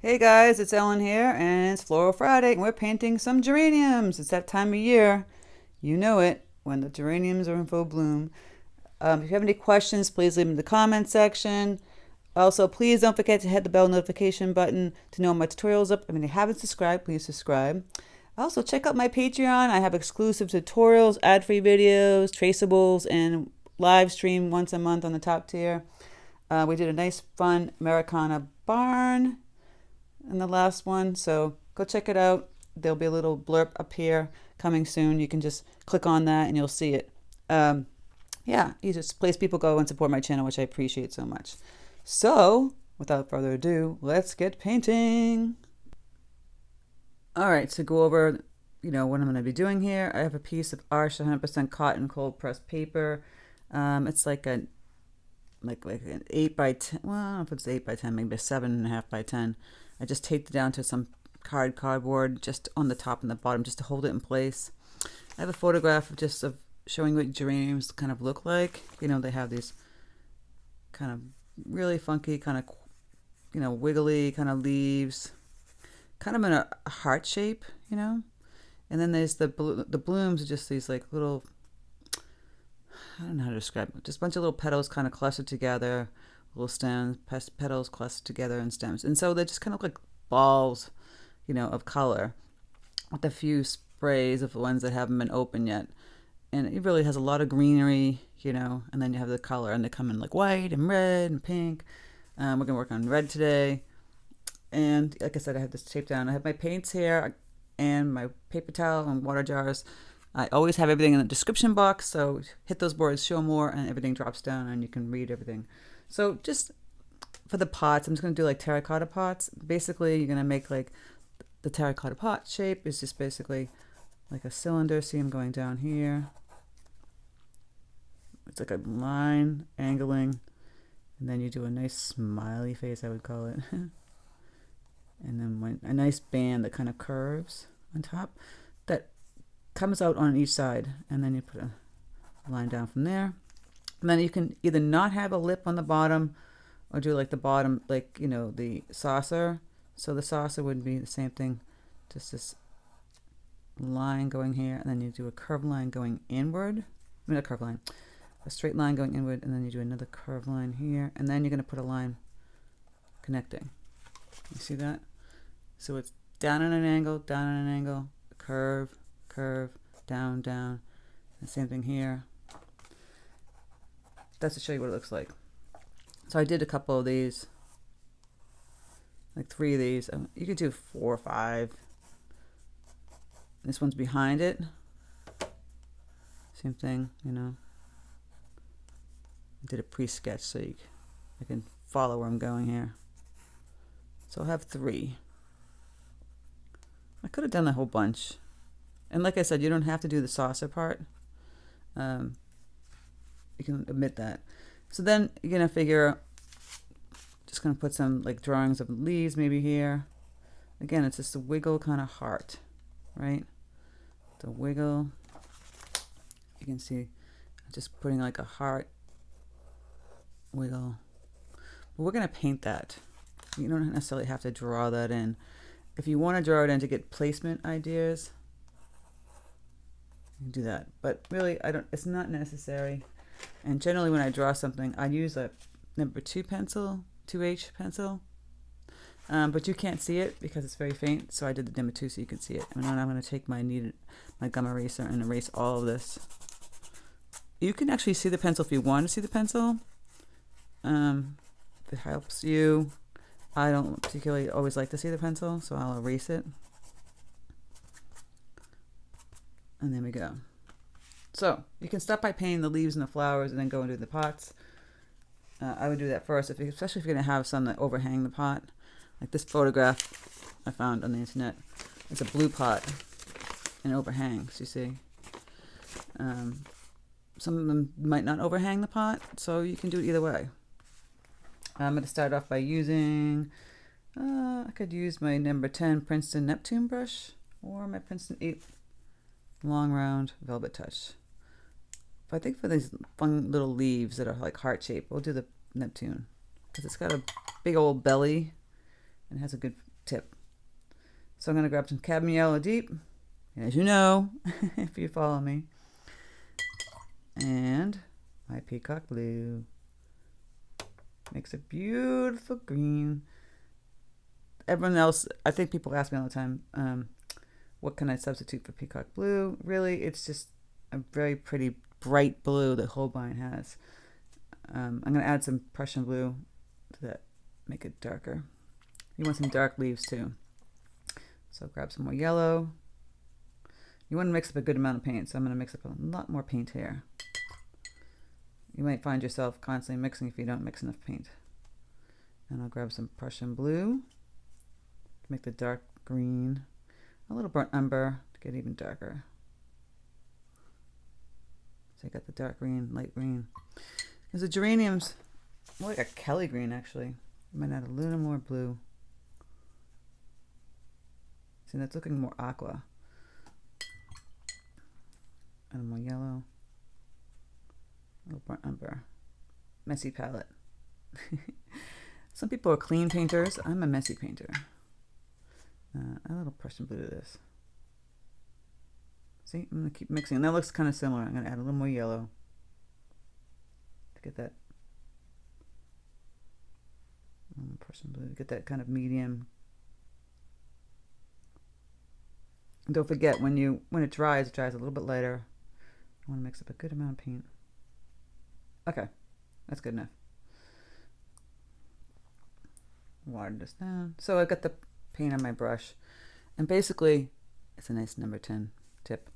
Hey guys, it's Ellen here, and it's Floral Friday, and we're painting some geraniums. It's that time of year. You know it, when the geraniums are in full bloom. If you have any questions, please leave them in the comment section. Also, please don't forget to hit the bell notification button to know when my tutorial's up. If you haven't subscribed, please subscribe. Also, check out my Patreon. I have exclusive tutorials, ad-free videos, traceables, and live stream once a month on the top tier. We did a nice, fun Americana barn in the last one, so go check it out. There'll be a little blurb up here coming soon. You can just click on that and you'll see it. Yeah, you just place people go and support my channel, which I appreciate so much. So without further ado, let's get painting. All right, so go over what I'm going to be doing here. I have a piece of Arch 100% cotton cold pressed paper. It's like an 8 by 10. Well, I don't know if it's 8 by 10, maybe a 7.5 by 10. I just taped it down to some cardboard just on the top and the bottom just to hold it in place. I have a photograph of showing what geraniums kind of look like. They have these kind of really funky, kind of wiggly kind of leaves, kind of in a heart shape, and then there's the blooms are just these like little, I don't know how to describe it, just a bunch of little petals kind of clustered together, little stems, petals clustered together and stems. And so they just kind of look like balls, of color with a few sprays of the ones that haven't been open yet. And it really has a lot of greenery, and then you have the color, and they come in like white and red and pink. We're going to work on red today. And like I said, I have this taped down. I have my paints here and my paper towel and water jars. I always have everything in the description box, so hit those words, show more, and everything drops down and you can read everything. So just for the pots, I'm just going to do like terracotta pots. Basically, you're going to make like the terracotta pot shape is just basically like a cylinder. See, I'm going down here. It's like a line angling, and then you do a nice smiley face, I would call it. And then a nice band that kind of curves on top that comes out on each side, and then you put a line down from there. And then you can either not have a lip on the bottom or do like the bottom, like, the saucer. So the saucer would be the same thing, just this line going here, and then you do a curved line going inward. I mean, a curved line, a straight line going inward, and then you do another curved line here, and then you're going to put a line connecting. You see that? So it's down at an angle, curve, down, down. The same thing here. That's to show you what it looks like. So I did a couple of these, like 3 of these. You could do 4 or 5. This one's behind it. Same thing, I did a pre-sketch so I can follow where I'm going here. So I'll have 3. I could have done a whole bunch. And like I said, you don't have to do the saucer part. You can omit that. So then you're going to figure, just going to put some like drawings of leaves maybe here. Again, it's just a wiggle kind of heart, right? The wiggle. You can see just putting like a heart wiggle. But we're going to paint that. You don't necessarily have to draw that in. If you want to draw it in to get placement ideas, you can do that. But really, it's not necessary. And generally when I draw something, I use a number 2 pencil, 2H pencil. But you can't see it because it's very faint, so I did the number 2 so you can see it. And then I'm going to take my gum eraser and erase all of this. You can actually see the pencil if you want to see the pencil. If it helps you. I don't particularly always like to see the pencil, so I'll erase it. And there we go. So you can start by painting the leaves and the flowers and then go and do the pots. I would do that first, especially if you're going to have some that overhang the pot. Like this photograph I found on the internet. It's a blue pot and it overhangs, you see. Some of them might not overhang the pot, so you can do it either way. I'm going to start off by using, I could use my number 10 Princeton Neptune brush or my Princeton 8 long round velvet touch. But I think for these fun little leaves that are like heart shaped, we'll do the Neptune because it's got a big old belly and has a good tip. So I'm going to grab some cadmium yellow deep, as you know, if you follow me, and my peacock blue. Makes a beautiful green. Everyone else, I think people ask me all the time, what can I substitute for peacock blue? Really, it's just a very pretty bright blue that Holbein has. I'm going to add some Prussian blue to that, make it darker. You want some dark leaves too. So grab some more yellow. You want to mix up a good amount of paint, so I'm going to mix up a lot more paint here. You might find yourself constantly mixing if you don't mix enough paint. And I'll grab some Prussian blue to make the dark green. A little burnt umber to get even darker. So I got the dark green, light green. There's the geraniums. More like a Kelly green, actually. I might add a little more blue. See, that's looking more aqua. And more yellow. A little burnt umber. Messy palette. Some people are clean painters. I'm a messy painter. A little Prussian blue to this. See, I'm going to keep mixing. And that looks kind of similar. I'm going to add a little more yellow to get that Prussian blue, to get that kind of medium. And don't forget, when it dries a little bit lighter. I want to mix up a good amount of paint. Okay, that's good enough. Water this down. So I've got the paint on my brush, and basically it's a nice number 10 tip.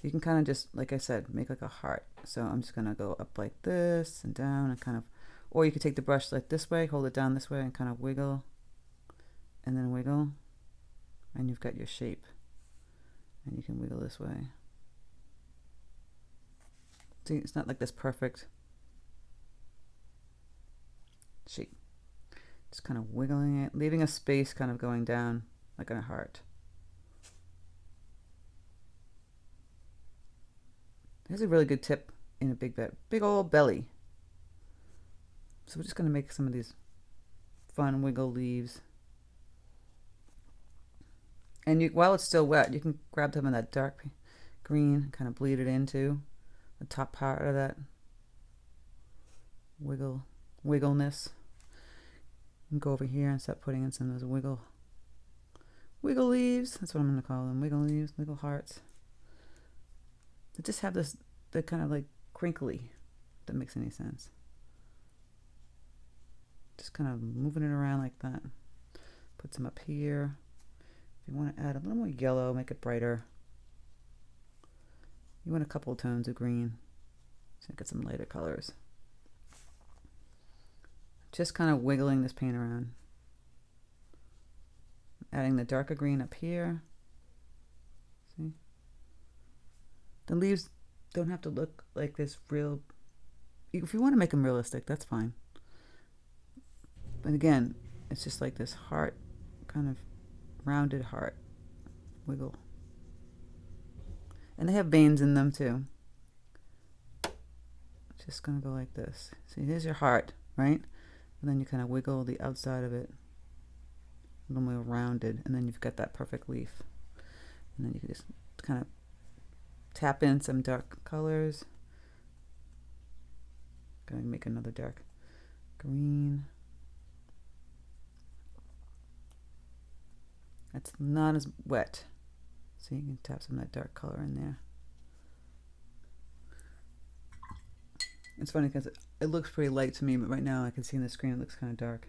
You can kind of just, like I said, make like a heart. So I'm just gonna go up like this and down and kind of, or you could take the brush like this way, hold it down this way and kind of wiggle and then wiggle, and you've got your shape. And you can wiggle this way. See, it's not like this perfect shape. Just kind of wiggling it, leaving a space kind of going down like in a heart. There's a really good tip in a big old belly. So we're just going to make some of these fun wiggle leaves. And while it's still wet, you can grab some of that dark green, kind of bleed it into the top part of that wiggleness. And go over here and start putting in some of those wiggle leaves. That's what I'm going to call them. Wiggle leaves, wiggle hearts. They just have this, they're kind of like crinkly, if that makes any sense. Just kind of moving it around like that. Put some up here. If you want to add a little more yellow, make it brighter. You want a couple of tones of green. So get some lighter colors. Just kind of wiggling this paint around. Adding the darker green up here. See? The leaves don't have to look like this real. If you want to make them realistic, that's fine. But again, it's just like this heart, kind of rounded heart wiggle. And they have veins in them too. Just gonna go like this. See, here's your heart, right? And then you kind of wiggle the outside of it, a little more rounded, and then you've got that perfect leaf. And then you can just kind of tap in some dark colors. Gonna make another dark green. That's not as wet. So you can tap some of that dark color in there. It's funny because it looks pretty light to me, but right now I can see in the screen it looks kind of dark.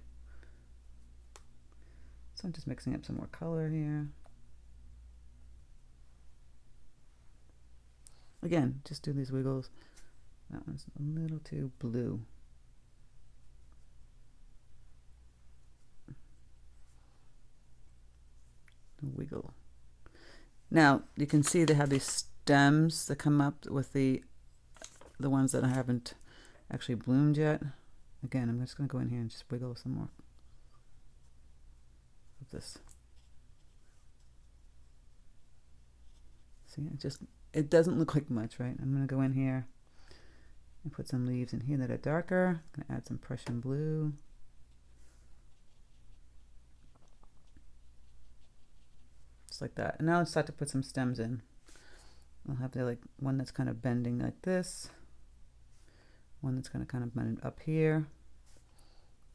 So I'm just mixing up some more color here. Again, just do these wiggles. That one's a little too blue. Wiggle. Now you can see they have these stems that come up with the ones that I haven't actually bloomed yet. Again, I'm just going to go in here and just wiggle some more of this. See, it doesn't look like much, right? I'm going to go in here and put some leaves in here that are darker. I'm going to add some Prussian blue. just like that. And now let's start to put some stems in. I'll have the one that's kind of bending like this, one that's going to kind of bend up here,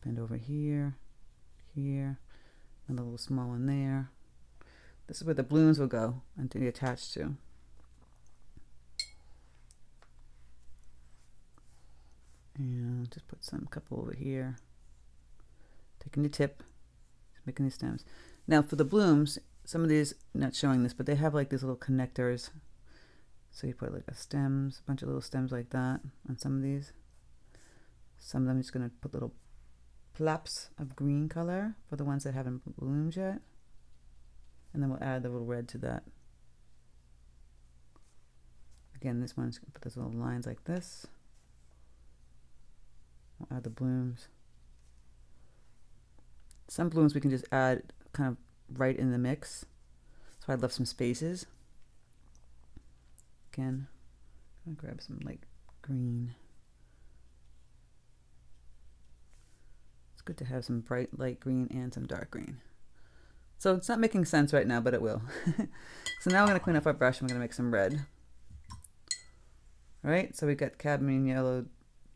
bend over here, here, and a little small one there. This is where the blooms will go and to be attached to. And just put some couple over here. Taking the tip, just making these stems. Now for the blooms, some of these, not showing this, but they have like these little connectors. So you put like a bunch of little stems like that on some of these. Some of them I'm just gonna put little flaps of green color for the ones that haven't bloomed yet. And then we'll add the little red to that. Again, this one's gonna put those little lines like this. We'll add the blooms. Some blooms we can just add kind of right in the mix. So I left some spaces. Again, I'm gonna grab some light green. It's good to have some bright light green and some dark green. So it's not making sense right now, but it will. So now we're gonna clean up our brush and we're gonna make some red. All right, so we got cadmium yellow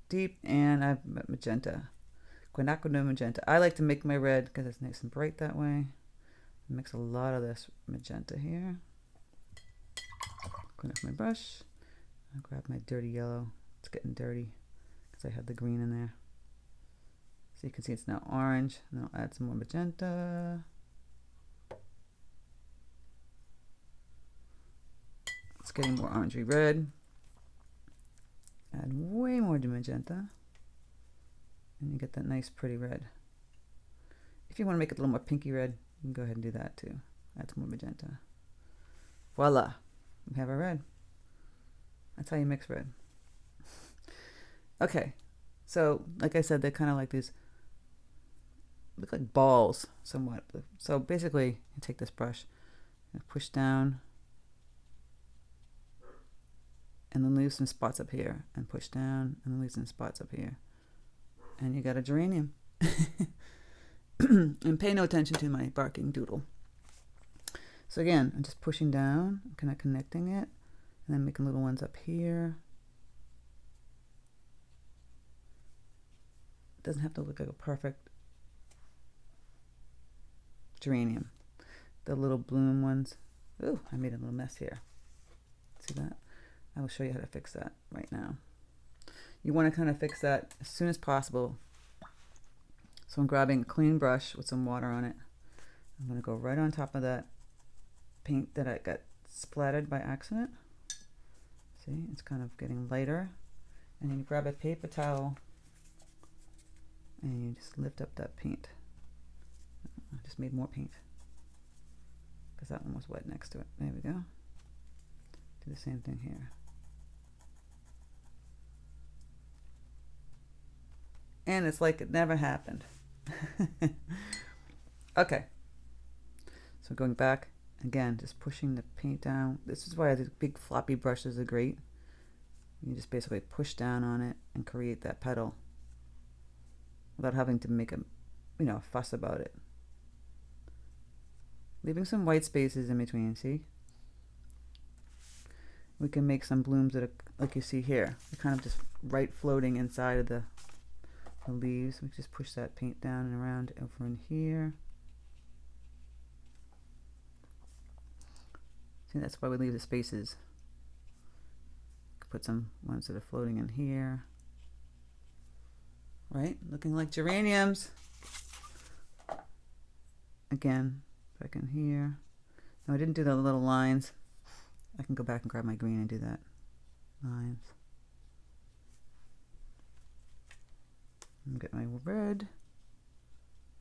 deep, and I've magenta, quinachradone magenta. I like to make my red because it's nice and bright that way. Mix a lot of this magenta here. Clean up my brush. I'll grab my dirty yellow. It's getting dirty because I had the green in there. So you can see it's now orange. And I'll add some more magenta. It's getting more orangey red. Add way more magenta, and you get that nice pretty red. If you want to make it a little more pinky red, you can go ahead and do that too. Add some more magenta. Voila, we have our red. That's how you mix red. Okay, so like I said, they're kind of like these, look like balls somewhat. So basically, you take this brush and push down, and then leave some spots up here, and push down, and leave some spots up here. And you got a geranium. And pay no attention to my barking doodle. So again, I'm just pushing down, kind of connecting it, and then making little ones up here. It doesn't have to look like a perfect geranium. The little bloom ones. Ooh, I made a little mess here. See that? I will show you how to fix that right now. You want to kind of fix that as soon as possible. So I'm grabbing a clean brush with some water on it. I'm going to go right on top of that paint that I got splattered by accident. See, it's kind of getting lighter. And then you grab a paper towel and you just lift up that paint. I just made more paint because that one was wet next to it. There we go. Do the same thing here. And it's like it never happened. Okay. So going back, again, just pushing the paint down. This is why the big floppy brushes are great. You just basically push down on it and create that petal without having to make a fuss about it. Leaving some white spaces in between, see? We can make some blooms that are like you see here. They're kind of just right floating inside of the leaves. We just push that paint down and around over in here. See, that's why we leave the spaces. Put some ones that are floating in here. Right? Looking like geraniums. Again, back in here. No, I didn't do the little lines. I can go back and grab my green and do that. Lines. And get my red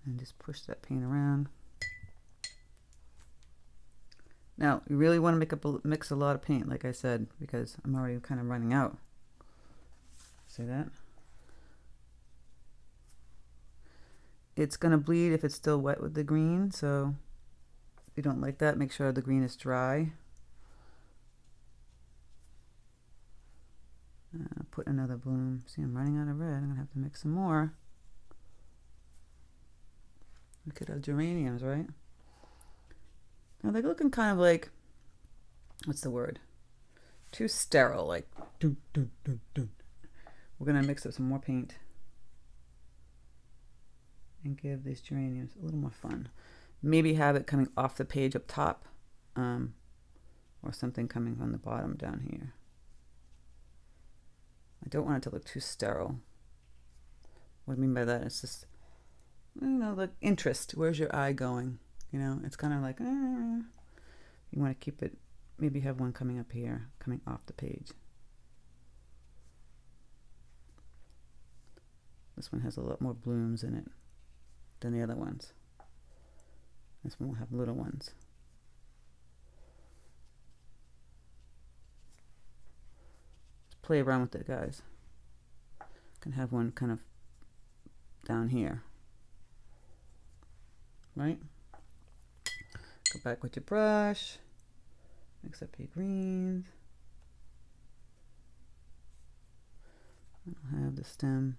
and just push that paint around. Now, you really want to mix a lot of paint, like I said, because I'm already kind of running out. See that? It's going to bleed if it's still wet with the green, so if you don't like that, make sure the green is dry. Put another bloom. See, I'm running out of red. I'm going to have to mix some more. We could have geraniums, right? Now they're looking kind of like, what's the word? Too sterile, like dun, dun, dun, dun. We're gonna mix up some more paint and give these geraniums a little more fun. Maybe have it coming off the page up top, or something coming on the bottom down here. I don't want it to look too sterile. What I mean by that is just, you know, like interest. Where's your eye going? You know, it's kind of like, you want to keep it, maybe have one coming up here, coming off the page. This one has a lot more blooms in it than the other ones. This one will have little ones. Let's play around with it, guys. Can have one kind of down here, right? Go back with your brush, mix up your greens. I'll have the stem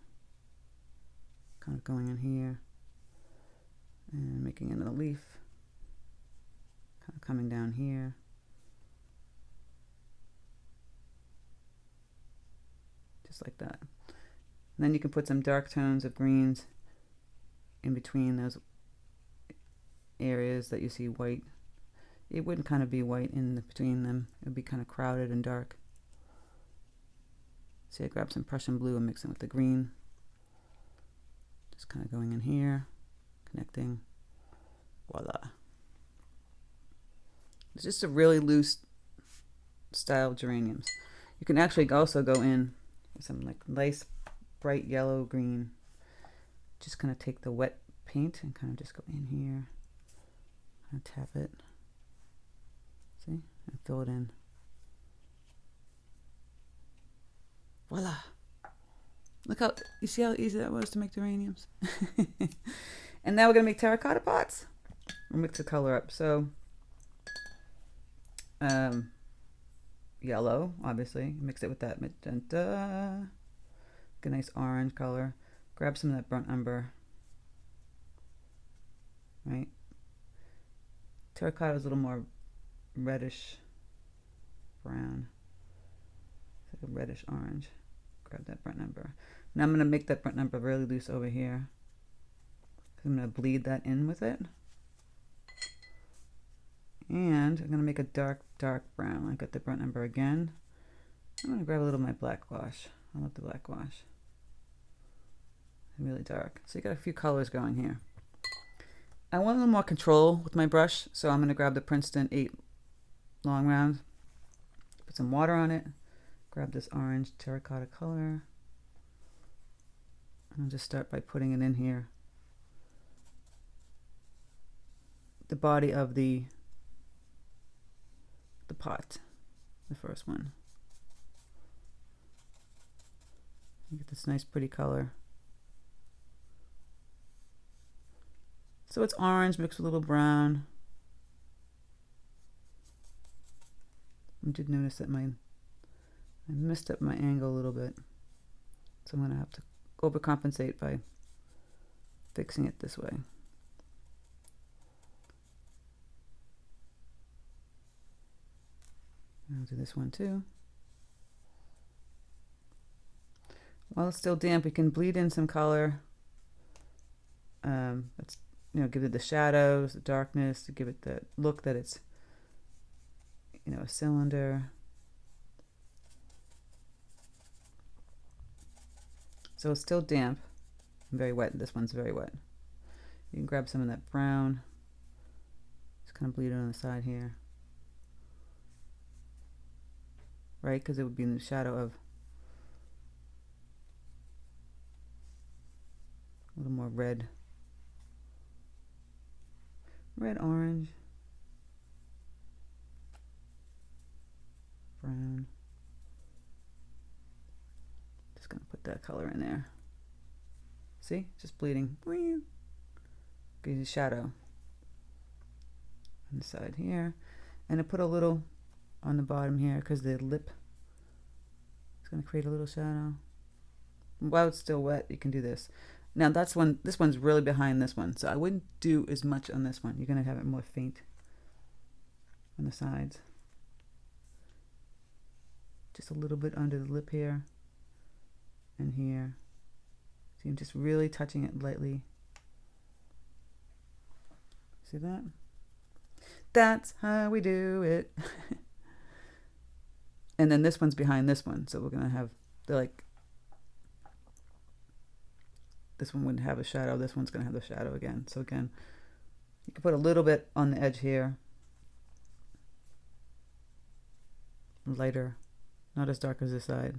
kind of going in here and making another leaf, kind of coming down here. Just like that. And then you can put some dark tones of greens in between those areas that you see white. It wouldn't kind of be white in between them. It would be kind of crowded and dark. See, I grabbed some Prussian blue and mixed it with the green. Just kind of going in here, connecting. Voila. It's just a really loose style geraniums. You can actually also go in with some like nice bright yellow green. Just kind of take the wet paint and kind of just go in here. Kind of tap it. See? And fill it in. Voila. Look how, you see how easy that was to make geraniums? And now we're going to make terracotta pots. We'll mix the color up. So, yellow, obviously. Mix it with that magenta. Get a nice orange color. Grab some of that burnt umber. Right? Terracotta is a little more reddish brown. It's like a reddish orange. Grab that burnt umber. Now I'm going to make that burnt umber really loose over here. I'm going to bleed that in with it. And I'm going to make a dark, dark brown. I got the burnt umber again. I'm going to grab a little of my black gouache. I love the black gouache. Really dark. So you got a few colors going here. I want a little more control with my brush, so I'm going to grab the Princeton 8 long round. Put some water on it. Grab this orange terracotta color. And I'll just start by putting it in here. The body of the pot, the first one. You get this nice pretty color. So it's orange mixed with a little brown. I did notice that I messed up my angle a little bit. So I'm going to have to overcompensate by fixing it this way. I'll do this one too. While it's still damp, we can bleed in some color. Let's, give it the shadows, the darkness, to give it the look that it's, a cylinder. So it's still damp and very wet. This one's very wet. You can grab some of that brown. Just kind of bleed it on the side here. Right? Because it would be in the shadow of a little more red. Red, orange, brown. Just going to put that color in there. See? Just bleeding. Gives you shadow on the side here. And I put a little on the bottom here because the lip is going to create a little shadow. While it's still wet, you can do this. Now this one's really behind this one, so I wouldn't do as much on this one. You're going to have it more faint. on the sides. Just a little bit under the lip here and here. See, I'm just really touching it lightly. See that? That's how we do it. And then this one's behind this one, so we're gonna have, they're like, this one wouldn't have a shadow, this one's gonna have the shadow again. So again, you can put a little bit on the edge here, lighter, not as dark as this side,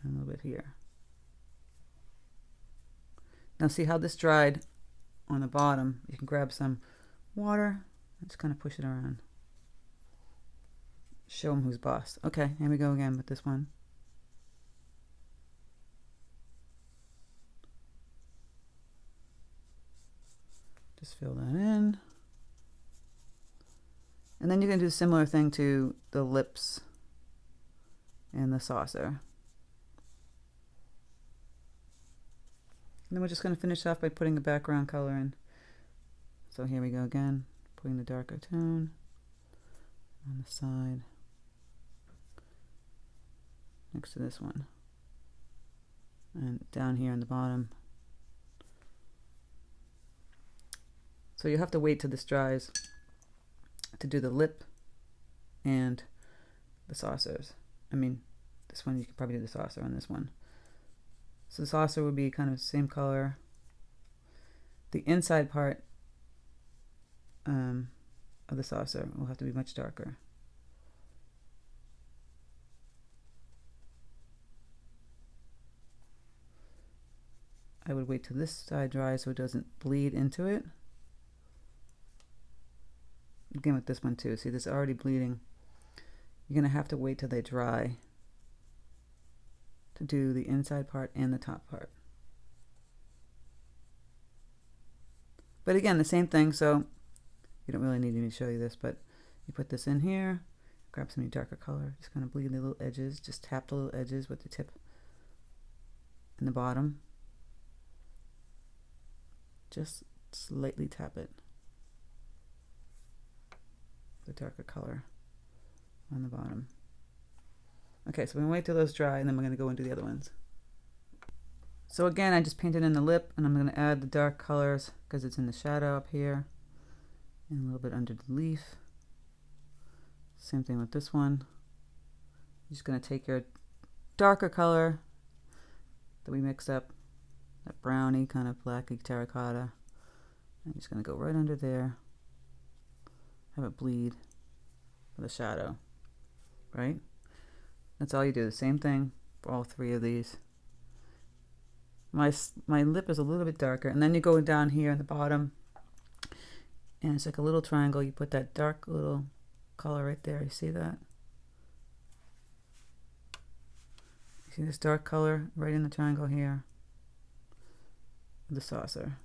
and a little bit here. Now see how this dried on the bottom? You can grab some water and just kind of push it around. Show them who's boss. Okay, here we go again with this one. Just fill that in. And then you can do a similar thing to the lips and the saucer. And then we're just going to finish off by putting the background color in. So here we go again, putting the darker tone on the side next to this one. And down here in the bottom. So you have to wait till this dries to do the lip and the saucers. I mean, this one you can probably do the saucer on this one. So the saucer would be kind of the same color. The inside part of the saucer will have to be much darker. I would wait till this side dries so it doesn't bleed into it. Again with this one too, see this is already bleeding. You're gonna have to wait till they dry to do the inside part and the top part. But again, the same thing, so you don't really need me to show you this, but you put this in here, grab some darker color, just kind of bleed the little edges, just tap the little edges with the tip in the bottom. Just slightly tap it. The darker color on the bottom. Okay, so we're gonna wait till those dry and then we're gonna go and do the other ones. So again, I just painted in the lip and I'm gonna add the dark colors because it's in the shadow up here and a little bit under the leaf. Same thing with this one. You're just gonna take your darker color that we mixed up, that browny kind of blacky terracotta. I'm just gonna go right under there. Have it bleed for the shadow, right? That's all you do. The same thing for all three of these. My lip is a little bit darker, and then you go down here at the bottom, and it's like a little triangle. You put that dark little color right there. You see that? You see this dark color right in the triangle here? The saucer.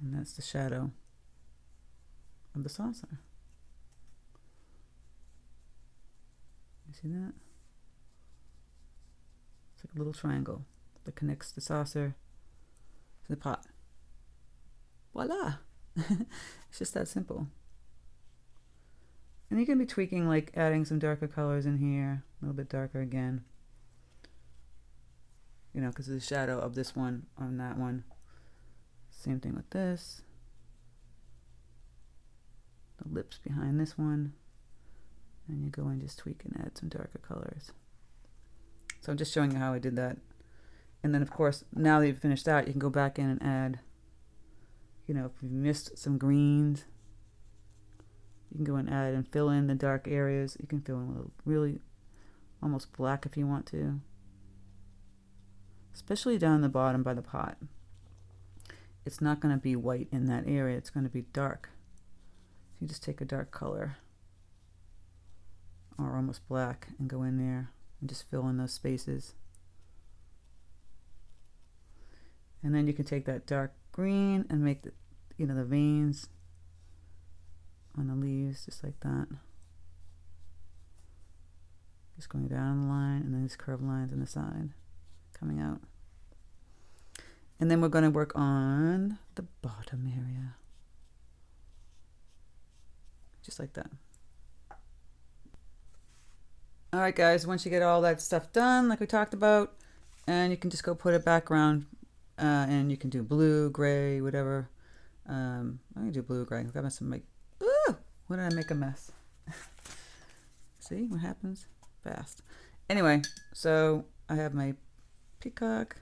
And that's the shadow of the saucer. You see that? It's like a little triangle that connects the saucer to the pot. Voila! It's just that simple. And you can be tweaking, like adding some darker colors in here, a little bit darker again. You know, because of the shadow of this one on that one. Same thing with this. The lips behind this one. And you go and just tweak and add some darker colors. So I'm just showing you how I did that. And then of course, now that you've finished that, you can go back in and add, you know, if you missed some greens, you can go and add and fill in the dark areas. You can fill in a little, really almost black if you want to. Especially down the bottom by the pot. It's not going to be white in that area. It's going to be dark. So you just take a dark color or almost black and go in there and just fill in those spaces. And then you can take that dark green and make the, you know, the veins on the leaves just like that. Just going down the line and then these curved lines on the side coming out. And then we're going to work on the bottom area. just like that. All right, guys, once you get all that stuff done, like we talked about, and you can just go put a background, and you can do blue, gray, whatever. I'm gonna do blue, gray. I've got some like, ooh, what did I make a mess? See what happens fast. Anyway, so I have my peacock.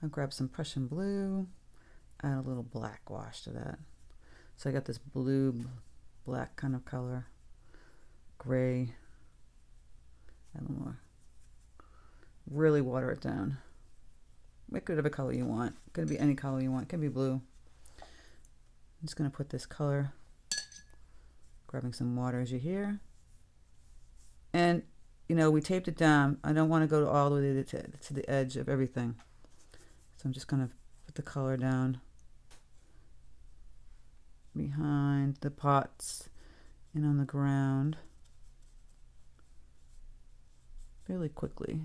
I'll grab some Prussian blue, add a little black wash to that. So I got this blue, black kind of color, gray, add a little more. Really water it down. Make it whatever color you want. It could be any color you want. It could be blue. I'm just going to put this color, grabbing some water as you hear. And, you know, we taped it down. I don't want to go all the way to the edge of everything. So I'm just going to put the color down behind the pots and on the ground fairly quickly.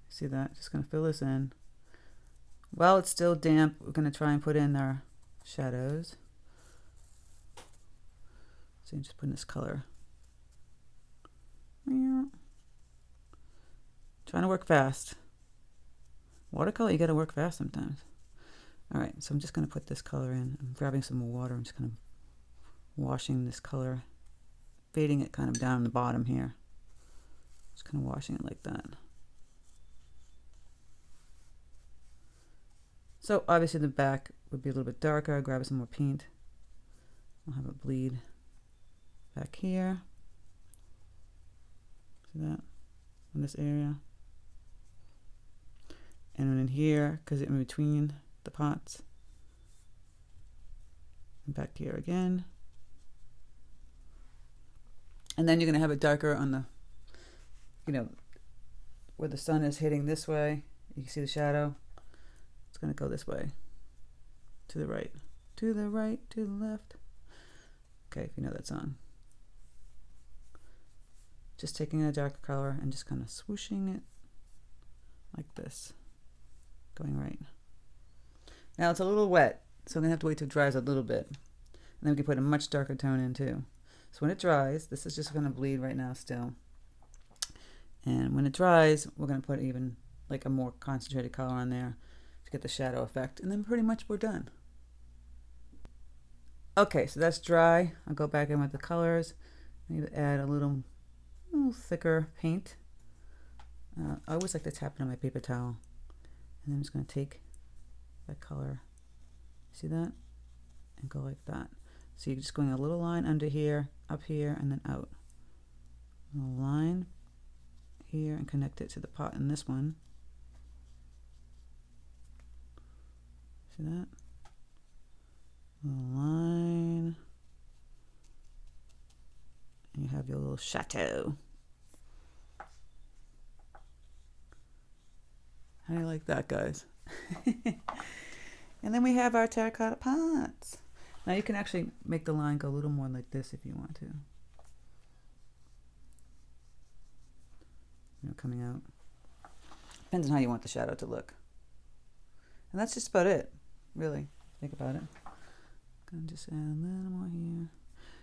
See that? Just going to fill this in. While it's still damp, we're going to try and put in our shadows. So I'm just putting this color. Trying to work fast. Watercolor, you got to work fast sometimes. All right, so I'm just going to put this color in. I'm grabbing some water. I'm just kind of washing this color, fading it kind of down the bottom here. Just kind of washing it like that. So obviously the back would be a little bit darker. I'll grab some more paint. I'll have it bleed back here. See that? In this area. And then in here, because it's in between the pots. And back here again. And then you're going to have it darker on the, you know, where the sun is hitting this way. You can see the shadow. It's going to go this way. To the right. To the right, to the left. Okay, if you know that song. Just taking a darker color and just kind of swooshing it like this. Going right. Now it's a little wet, so I'm going to have to wait till it dries a little bit. And then we can put a much darker tone in too. So when it dries, this is just going to bleed right now still. And when it dries, we're going to put even like a more concentrated color on there to get the shadow effect. And then pretty much we're done. Okay, so that's dry. I'll go back in with the colors. Maybe add a little thicker paint. I always like to tap it on my paper towel. And then I'm just going to take that color, see that? And go like that. So you're just going a little line under here, up here, and then out. A little line here and connect it to the pot in this one. See that? A little line. And you have your little chateau. How do you like that, guys? And then we have our terracotta pots. Now you can actually make the line go a little more like this if you want to. You know, coming out. Depends on how you want the shadow to look. And that's just about it, really. Think about it. Gonna just add a little more here.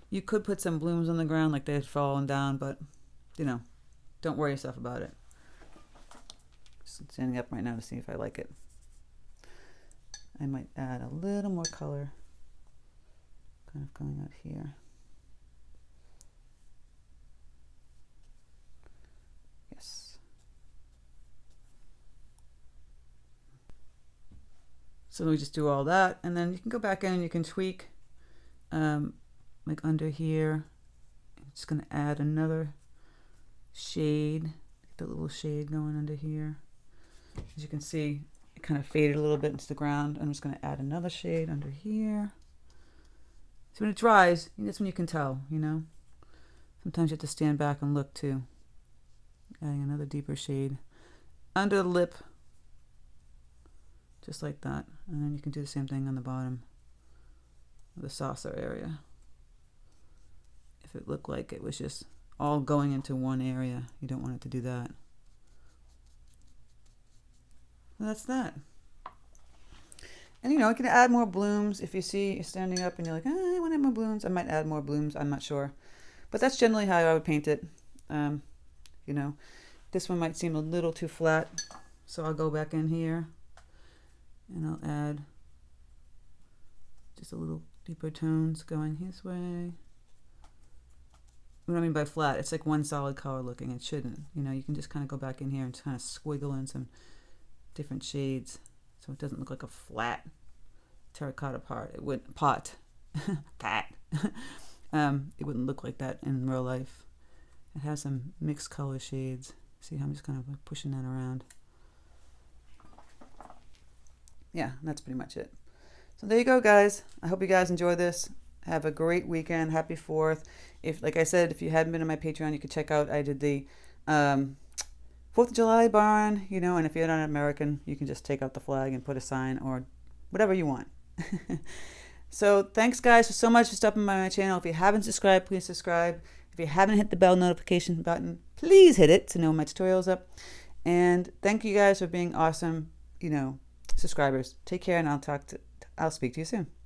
You could put some blooms on the ground like they've fallen down, but you know, don't worry yourself about it. Just standing up right now to see if I like it. I might add a little more color, kind of going out here. Yes. So we just do all that, and then you can go back in and you can tweak, like under here. I'm just going to add another shade, get the little shade going under here. As you can see, it kind of faded a little bit into the ground. I'm just going to add another shade under here. So when it dries, that's when you can tell, you know. Sometimes you have to stand back and look too. Adding another deeper shade under the lip, just like that. And then you can do the same thing on the bottom of the saucer area. If it looked like it was just all going into one area, you don't want it to do that. that's that. And you know, you can add more blooms if you see you're standing up and you're like, I want to add more blooms. I might add more blooms. I'm not sure. But that's generally how I would paint it. You know, this one might seem a little too flat. So I'll go back in here and I'll add just a little deeper tones going this way. What I mean by flat, it's like one solid color looking. It shouldn't. You know, you can just kind of go back in here and kind of squiggle in some different shades so it doesn't look like a flat terracotta pot. It wouldn't pot. Pat. It wouldn't look like that in real life. It has some mixed color shades. See how I'm just kind of like pushing that around. Yeah, that's pretty much it. So there you go, guys. I hope you guys enjoy this. Have a great weekend. Happy 4th. If, like I said, if you hadn't been on my Patreon, you could check out, I did the 4th of July barn, you know, and if you're not an American, you can just take out the flag and put a sign or whatever you want. So thanks, guys, so much for stopping by my channel. If you haven't subscribed, please subscribe. If you haven't hit the bell notification button, please hit it to know when my tutorial's up. And thank you guys for being awesome, you know, subscribers. Take care, and I'll speak to you soon.